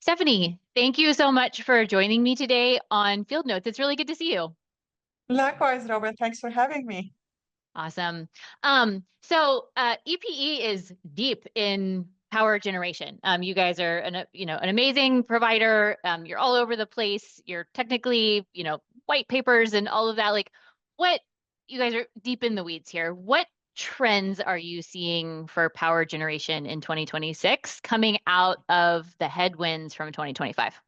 Stephanie, thank you so much for joining me today on Field Notes. It's really good to see you. Likewise, Robert. Thanks for having me. Awesome. EPE is deep in power generation. You guys are an amazing provider. You're all over the place. You're technically, white papers and all of that. Like, what you guys are deep in the weeds here. What trends are you seeing for power generation in 2026 coming out of the headwinds from 2025?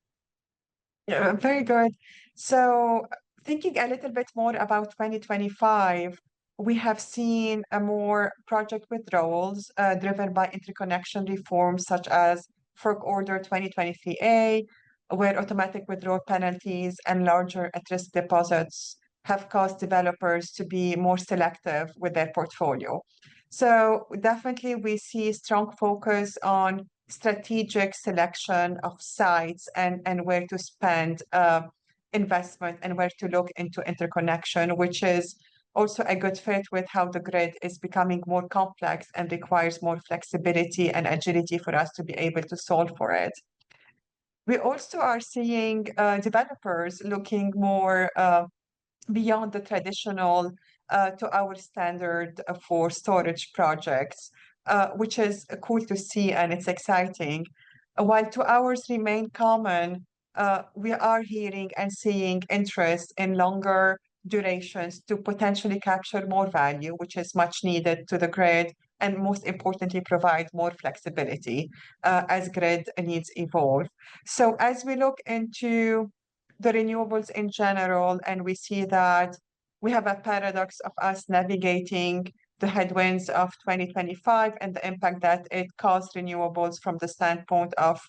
Yeah, very good. So, thinking a little bit more about 2025, we have seen a more project withdrawals driven by interconnection reforms such as FERC Order 2023A, where automatic withdrawal penalties and larger interest deposits have caused developers to be more selective with their portfolio. So, definitely, we see strong focus on strategic selection of sites and where to spend investment and where to look into interconnection, which is also a good fit with how the grid is becoming more complex and requires more flexibility and agility for us to be able to solve for it. We also are seeing developers looking more beyond the traditional to our standard for storage projects, which is cool to see and it's exciting. While 2 hours remain common, we are hearing and seeing interest in longer durations to potentially capture more value, which is much needed to the grid, and most importantly, provide more flexibility as grid needs evolve. So as we look into the renewables in general, and we see that we have a paradox of us navigating the headwinds of 2025 and the impact that it caused renewables from the standpoint of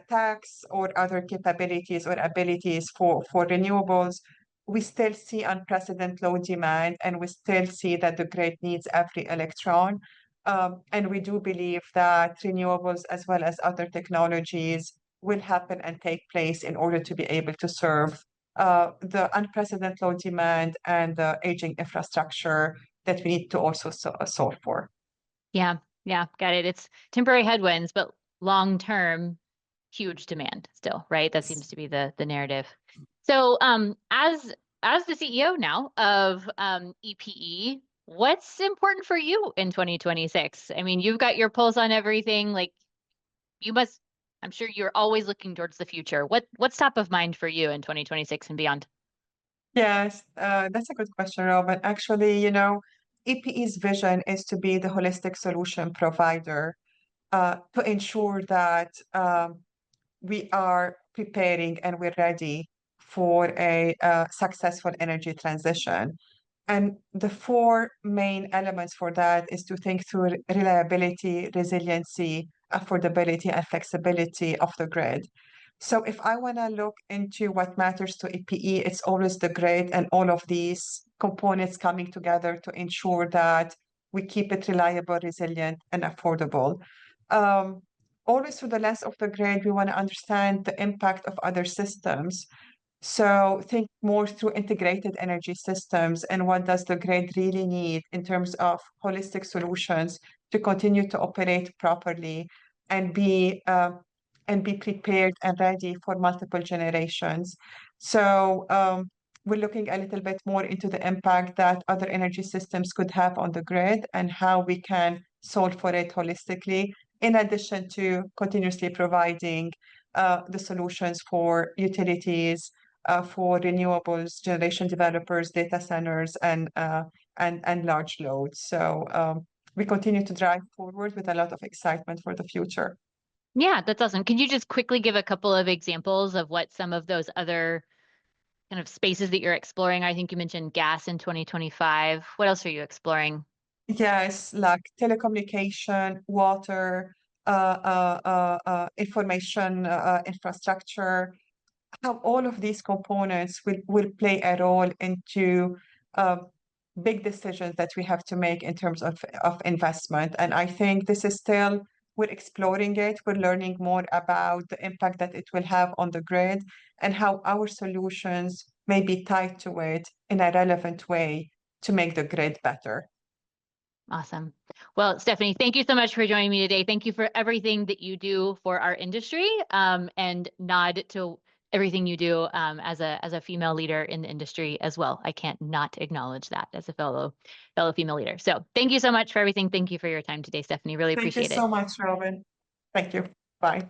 tax or other capabilities or abilities for renewables. We still see unprecedented low demand, and we still see that the grid needs every electron. And we do believe that renewables, as well as other technologies, will happen and take place in order to be able to serve the unprecedented low demand and the aging infrastructure that we need to also solve for. Yeah, yeah, got it. It's temporary headwinds, but long term, huge demand still, right? That seems to be the narrative. So, as the CEO now of EPE, what's important for you in 2026? I mean, you've got your pulse on everything. Like you must, I'm sure you're always looking towards the future. What's top of mind for you in 2026 and beyond? Yes, that's a good question, Robin. Actually, EPE's vision is to be the holistic solution provider to ensure that we are preparing and we're ready for a successful energy transition. And the four main elements for that is to think through reliability, resiliency, affordability, and flexibility of the grid. So if I want to look into what matters to EPE, it's always the grid and all of these components coming together to ensure that we keep it reliable, resilient, and affordable. Um, Always through the lens of the grid, we want to understand the impact of other systems. So think more through integrated energy systems and what does the grid really need in terms of holistic solutions to continue to operate properly and be prepared and ready for multiple generations. So we're looking a little bit more into the impact that other energy systems could have on the grid and how we can solve for it holistically, in addition to continuously providing the solutions for utilities, for renewables, generation developers, data centers, and large loads. So we continue to drive forward with a lot of excitement for the future. Yeah, that's awesome. Could you just quickly give a couple of examples of what some of those other kind of spaces that you're exploring? I think you mentioned gas in 2025. What else are you exploring? Yes, like telecommunication, water, information infrastructure, how all of these components will play a role into uh, big decisions that we have to make in terms of investment. And I think this is still, we're exploring it, we're learning more about the impact that it will have on the grid and how our solutions may be tied to it in a relevant way to make the grid better. Awesome. Well, Stephanie, thank you so much for joining me today. Thank you for everything that you do for our industry, and nod to everything you do as a female leader in the industry as well. I can't not acknowledge that as a fellow female leader. So thank you so much for everything. Thank you for your time today, Stephanie. Really Thank you appreciate it. so much, Robin. Thank you. Bye.